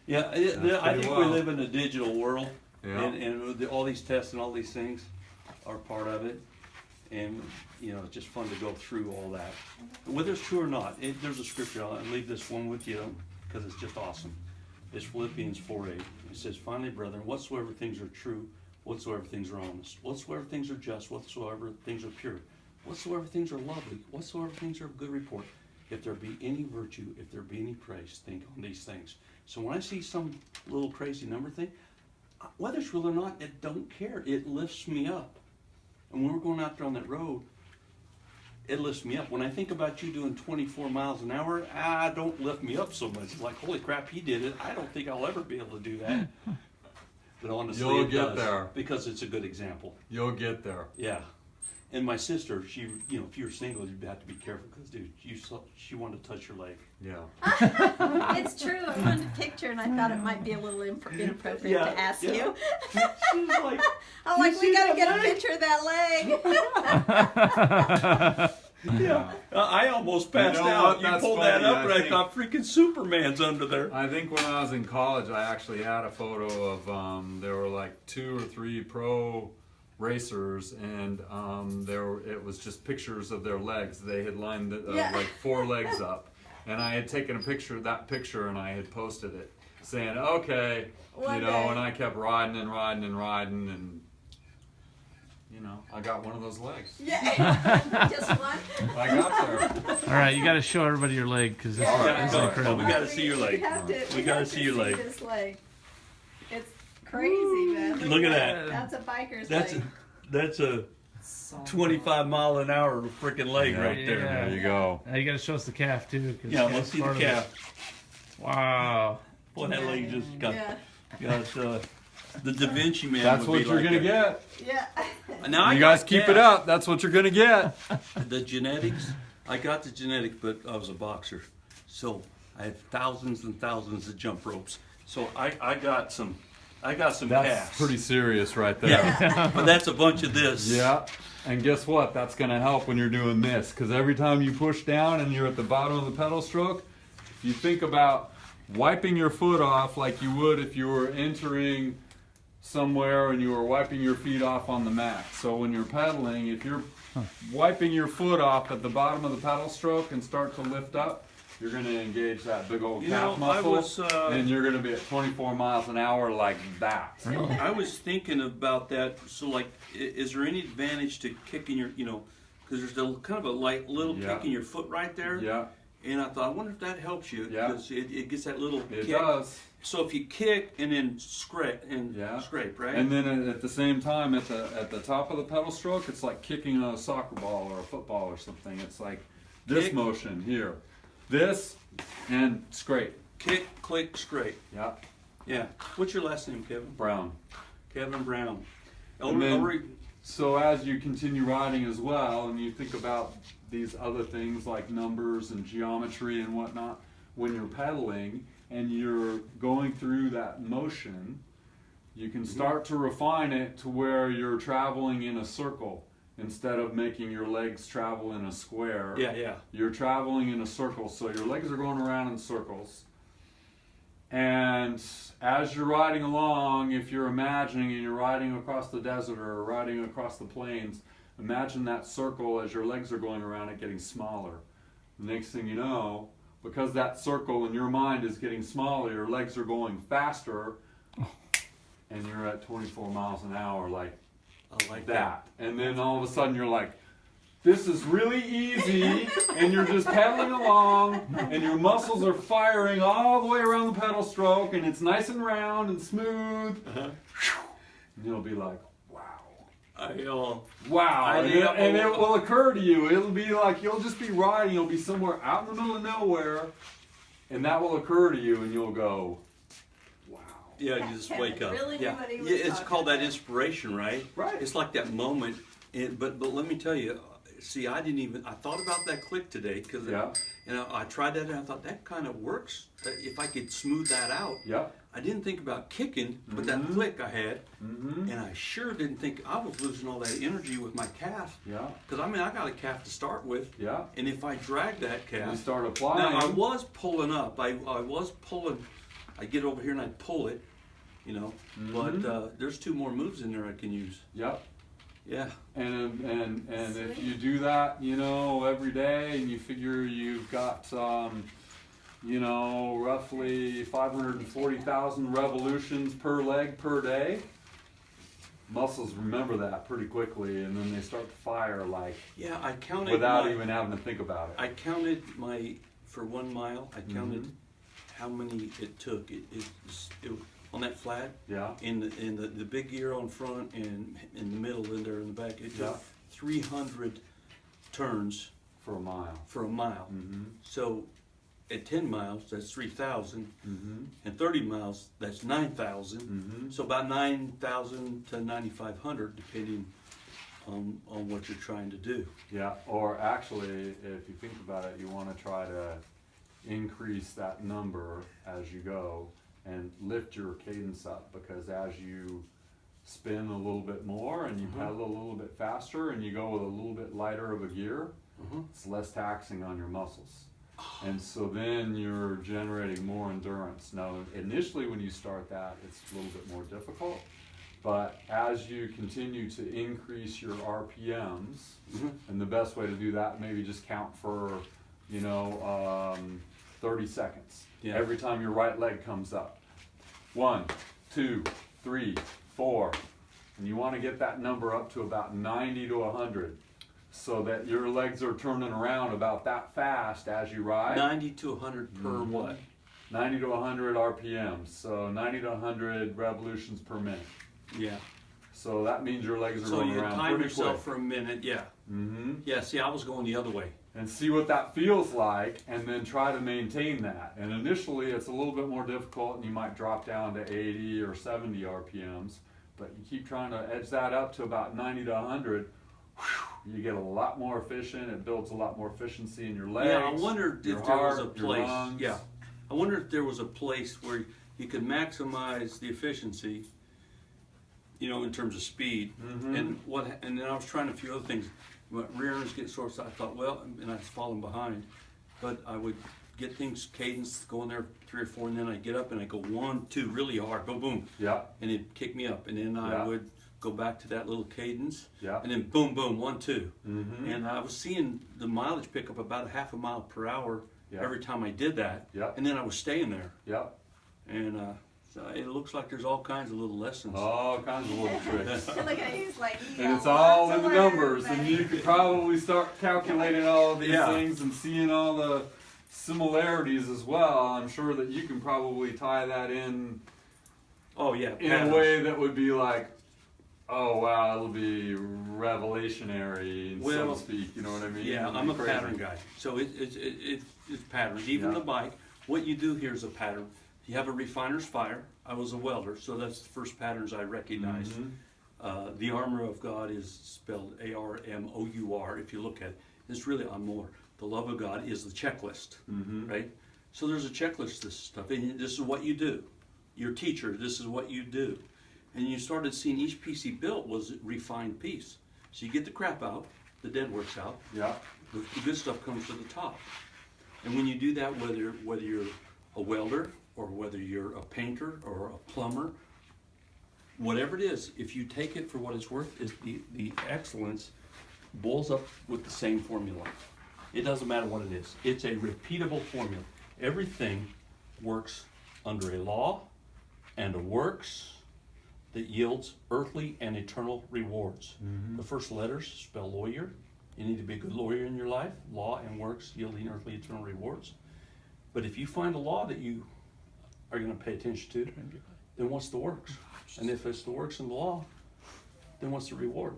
Yeah, I think we live in a digital world, Yeah. and all these tests and all these things are part of it. And, you know, it's just fun to go through all that. Whether it's true or not, there's a scripture, I'll leave this one with you because it's just awesome. It's Philippians 4:8. It says, finally, brethren, whatsoever things are true, whatsoever things are honest, whatsoever things are just, whatsoever things are pure, whatsoever things are lovely, whatsoever things are of good report, if there be any virtue, if there be any praise, think on these things. So when I see some little crazy number thing, whether it's real or not, it don't care. It lifts me up. And when we're going out there on that road, it lifts me up. When I think about you doing 24 miles an hour, don't lift me up so much. It's like, holy crap, he did it. I don't think I'll ever be able to do that. But honestly, You'll it get does, there. because it's a good example. You'll get there. Yeah. And my sister, she, you know, if you're single, you'd have to be careful because, dude, she wanted to touch your leg. Yeah. It's true. I wanted a picture, and I thought it might be a little inappropriate to ask you. She was like, I'm like, we gotta get a picture of that leg. yeah. I almost passed You know out. what? You That's pulled funny. that up, I and I think- thought freaking Superman's under there. I think when I was in college, I actually had a photo of there were like 2 or 3 pro racers, and it was just pictures of their legs. They had lined like 4 legs up, and I had taken a picture of that picture, and I had posted it, saying, "Okay, One you know," day. and I kept riding and riding and riding, and you know, I got one of those legs. Yeah. Just one. I got there. All right, you got to show everybody your leg because this is Oh, incredible. we got to see your leg. We got to see your leg. This leg. It's crazy, man. Look at that. That's a biker's That's leg. that's a 25 mile an hour freaking leg Yeah. right there. Yeah. There you go. Now you got to show us the calf too. 'cause Yeah, that's let's see the part of it. calf. Wow. Boy, that leg just got Yeah. the Da Vinci Man. That's would what be you're like gonna that. get. Yeah. Now I You guys got keep calf. it up. That's what you're gonna get. The genetics, I got the genetics, but I was a boxer, so I have thousands and thousands of jump ropes. So I got some That's calves. pretty serious right there. Yeah, but that's a bunch of this. Yeah, and guess what? That's going to help when you're doing this, because every time you push down and you're at the bottom of the pedal stroke, you think about wiping your foot off like you would if you were entering somewhere and you were wiping your feet off on the mat. So when you're pedaling, if you're wiping your foot off at the bottom of the pedal stroke and start to lift up, you're going to engage that big old You calf know, I muscle, was, and you're going to be at 24 miles an hour like that. I was thinking about that. So, like, is there any advantage to kicking your, you know, because there's a kind of a light little Yeah. kick in your foot right there. Yeah, And I thought, I wonder if that helps you, Yeah. because it gets that little it kick. does. So if you kick and then scrape scrape, right? And then at the same time, at the top of the pedal stroke, it's like kicking a soccer ball or a football or something. It's like this Kick. motion here, this, and scrape. Kick, click, scrape. Yeah, Yeah. What's your last name, Kevin? Brown. Kevin Brown. And then- So as you continue riding as well, and you think about these other things like numbers and geometry and whatnot, when you're pedaling and you're going through that motion, you can start to refine it to where you're traveling in a circle instead of making your legs travel in a square. Yeah. You're traveling in a circle, so your legs are going around in circles. And as you're riding along, if you're imagining and you're riding across the desert or riding across the plains, imagine that circle as your legs are going around it getting smaller. The next thing you know, because that circle in your mind is getting smaller, your legs are going faster, and you're at 24 miles an hour like I like that. And then all of a sudden you're like, this is really easy, and you're just pedaling along, and your muscles are firing all the way around the pedal stroke, and it's nice and round and smooth. Uh-huh. And you'll be like, wow. I And it will occur to you. It'll be like, you'll just be riding, you'll be somewhere out in the middle of nowhere, and that will occur to you, and you'll go, wow. Yeah, you just wake up. Really knew Yeah, what he was it's talking called that about. inspiration, right? Right. It's like that moment. But let me tell you, see, I thought about that click today, because Yeah. I tried that and I thought that kind of works. If I could smooth that out. Yep. I didn't think about kicking, but that click I had, Mm-hmm. and I sure didn't think I was losing all that energy with my calf. Yeah. Because I got a calf to start with, Yeah. and if I drag that calf, You start now applying. I was pulling up. I was pulling I get over here and I pull it, you know. But there's 2 more moves in there I can use. Yep. Yeah. And if you do that, you know, every day, and you figure you've got, you know, roughly 540,000 revolutions per leg per day, muscles remember that pretty quickly, and then they start to fire like, Yeah, I counted without even having to think about it. I counted for 1 mile. I counted how many it took. It on that flat. Yeah. In the big gear on front and in the middle and there in the back. It took Yeah. 300 turns For a mile. for a mile. So at 10 miles, that's 3,000. And 30 miles, that's 9,000. So about 9,000 to 9,500, depending on what you're trying to do. Yeah, or actually, if you think about it, you want to try to increase that number as you go and lift your cadence up, because as you spin a little bit more and you pedal a little bit faster and you go with a little bit lighter of a gear, it's less taxing on your muscles. And so then you're generating more endurance. Now, initially when you start that, it's a little bit more difficult, but as you continue to increase your RPMs, and the best way to do that, maybe just count for, you know, 30 seconds. Yeah. Every time your right leg comes up. 1, 2, 3, 4. And you want to get that number up to about 90 to 100. So that your legs are turning around about that fast as you ride. 90 to 100 per what? 90 to 100 RPMs, so 90 to 100 revolutions per minute. Yeah. So that means your legs are So going you around time pretty yourself quick. for a minute, yeah. Yeah, see, I was going the other way. And see what that feels like, and then try to maintain that. And initially it's a little bit more difficult, and you might drop down to 80 or 70 RPMs, but you keep trying to edge that up to about 90 to 100. You get a lot more efficient. It builds a lot more efficiency in your legs. Yeah, I wondered your if there was a heart, your place. lungs. Yeah, I wonder if there was a place where you could maximize the efficiency, you know, in terms of speed. And then I was trying a few other things. My rear ends get sore, so I thought, well, and I was falling behind, but I would get things cadence going there 3 or 4, and then I get up and I go 1, 2 really hard, boom, boom, Yeah. and it'd kick me up, and then I would go back to that little cadence, Yeah. and then boom, boom, 1, 2, and I was seeing the mileage pick up about a half a mile per hour every time I did that, and then I was staying there, and so it looks like there's all kinds of little lessons. All kinds of little tricks. Look at he's like, And it's all in the numbers, and you could probably start calculating all of these things and seeing all the similarities as well. I'm sure that you can probably tie that in in a way that would be like, oh wow, it'll be revelationary, so to speak, you know what I mean? Yeah, I'm a pattern guy, so it's patterns. Even the bike, what you do here is a pattern. You have a refiner's fire. I was a welder, so that's the first patterns I recognized. The armor of God is spelled A-R-M-O-U-R. If you look at it, it's really Amor. The love of God is the checklist, right? So there's a checklist to this stuff, and this is what you do. Your teacher, this is what you do. And you started seeing each piece he built was a refined piece. So you get the crap out, the dead works out. Yeah. The good stuff comes to the top. And when you do that, whether you're a welder or whether you're a painter or a plumber, whatever it is, if you take it for what it's worth, is the excellence boils up with the same formula. It doesn't matter what it is. It's a repeatable formula. Everything works under a law and a works that yields earthly and eternal rewards. The first letters spell lawyer. You need to be a good lawyer in your life. Law and works yielding earthly eternal rewards. But if you find a law that you are going to pay attention to, then what's the works? And if it's the works and the law, then what's the reward?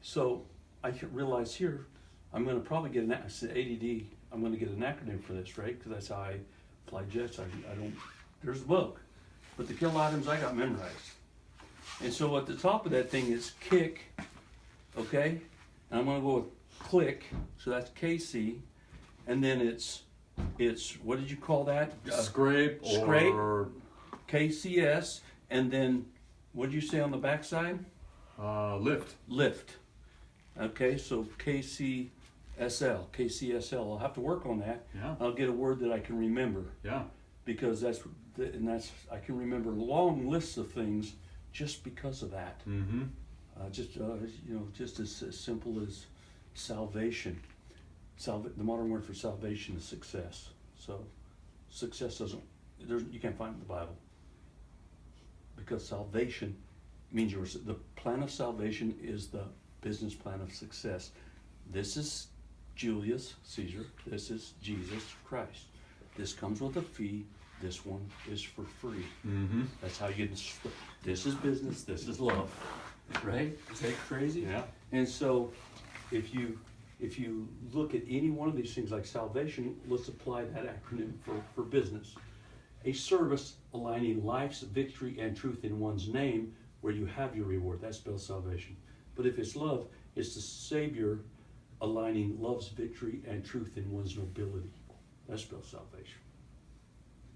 So I realize here, I'm going to probably get I said ADD, I'm going to get an acronym for this, right? Because that's how I fly jets. I don't, there's a book. But the kill items I got memorized. And so at the top of that thing is kick, okay? And I'm going to go with click, so that's KC. And then it's what did you call that? Scrape or KCS. And then what did you say on the backside? lift. Lift. Okay, so KCSL. I'll have to work on that. Yeah. I'll get a word that I can remember. Yeah. because that's I can remember long lists of things just because of that. Mm-hmm. Just as simple as salvation. The modern word for salvation is success. So success you can't find it in the Bible, because salvation means the plan of salvation is the business plan of success. This is Julius Caesar. This is Jesus Christ. This comes with a fee. This one is for free. Mm-hmm. That's how you get. This is business. This is love. Right? Is that crazy? Yeah. And so, if you look at any one of these things like salvation, let's apply that acronym for business. A service aligning life's victory and truth in one's name, where you have your reward. That spells salvation. But if it's love, it's the Savior aligning love's victory and truth in one's nobility. That spells salvation.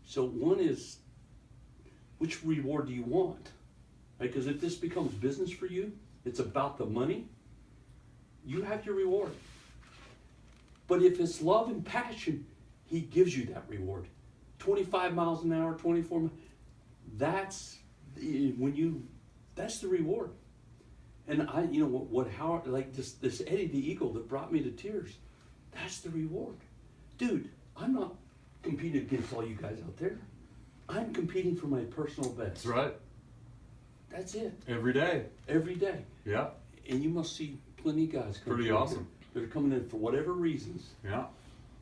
So one is, which reward do you want? Because if this becomes business for you, it's about the money, you have your reward. But if it's love and passion, he gives you that reward. 25 miles an hour, 24 miles, that's the reward. And this Eddie the Eagle that brought me to tears, that's the reward. Dude, I'm not competing against all you guys out there. I'm competing for my personal best. That's right. That's it. Every day. Every day. Yeah. And you must see plenty of guys coming Pretty awesome. That are coming in for whatever reasons. Yeah.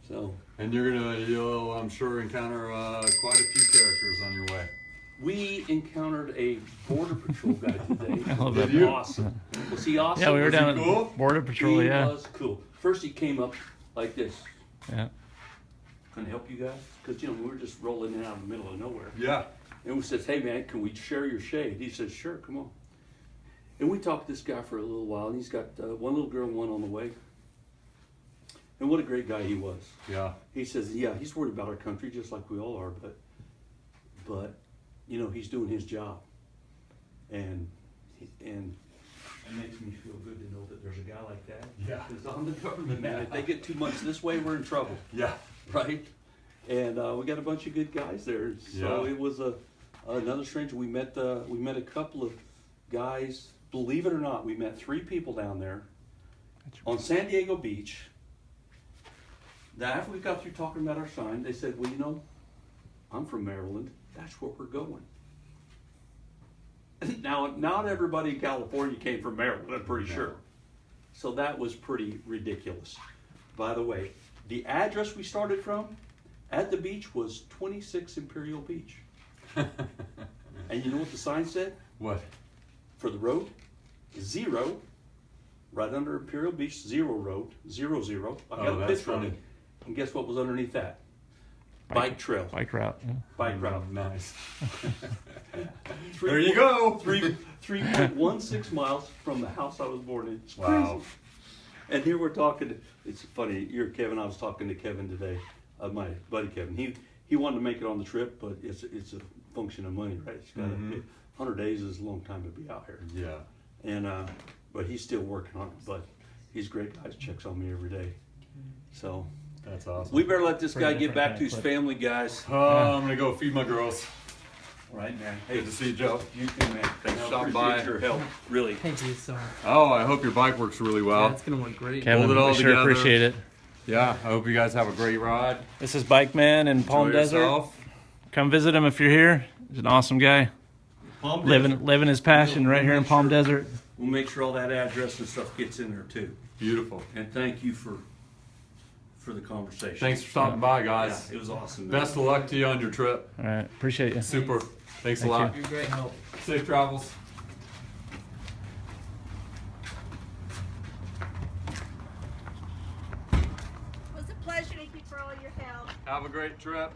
So. And you'll, I'm sure, encounter quite a few characters on your way. We encountered a Border Patrol guy today. Did you? Awesome. Was he awesome? Yeah, we were Was he down cool? at Border Patrol. He Yeah. was cool. First he came up like this. Yeah. Can I help you guys? Because, we were just rolling in out in the middle of nowhere. Yeah. And we says, hey man, can we share your shade? He says, sure, come on. And we talked to this guy for a little while, and he's got one little girl and one on the way. And what a great guy he was. Yeah. He says, yeah, he's worried about our country just like we all are, but he's doing his job. And it makes me feel good to know that there's a guy like that. Yeah. Because on the government, man, if they get too much this way, we're in trouble. Yeah. Right? And we got a bunch of good guys there. So Yeah. it was another stranger. We met a couple of guys. Believe it or not, we met 3 people down there on San Diego Beach. Now, after we got through talking about our sign, they said, well, I'm from Maryland. That's where we're going. Now, not everybody in California came from Maryland, I'm pretty sure. So that was pretty ridiculous. By the way, the address we started from at the beach was 26 Imperial Beach. And you know what the sign said? What? For the road? 0, right under Imperial Beach, 0 road, 0, 0. I got a picture of it. And guess what was underneath that? Bike trail. Bike route. Yeah. Bike route. Nice. 3 There you go. 3.16 miles from the house I was born in. It's Wow. crazy. And here we're talking, it's funny, you're Kevin, I was talking to Kevin today, my buddy Kevin. He wanted to make it on the trip, but it's a function of money, right? It's got 100 days is a long time to be out here. Yeah. And but he's still working on it, but he's a great guy, checks on me every day. So That's awesome. we better let this guy Pretty get back different to his kind of family, guys. I'm going to go feed my girls. All right, man. Good to see you, Joe. You too, man. Thanks for I stopping appreciate by. your help, really. Thank you so much. Oh, I hope your bike works really well. Yeah, it's gonna work great. Kevin, Hold it all we sure together. appreciate it. Yeah, I hope you guys have a great ride. This is Bike Man in Palm Enjoy Desert. yourself. Come visit him if you're here. He's an awesome guy. Palm Living his passion right here in Palm Desert. We'll make sure all that address and stuff gets in there too. Beautiful. And thank you for the conversation. Thanks for stopping by, Yeah, guys. it was awesome. Man. Best of luck to you on your trip. All right, appreciate you. Super. Thanks a Thank lot. You're a great help. Safe travels. It was a pleasure. Thank you for all your help. Have a great trip.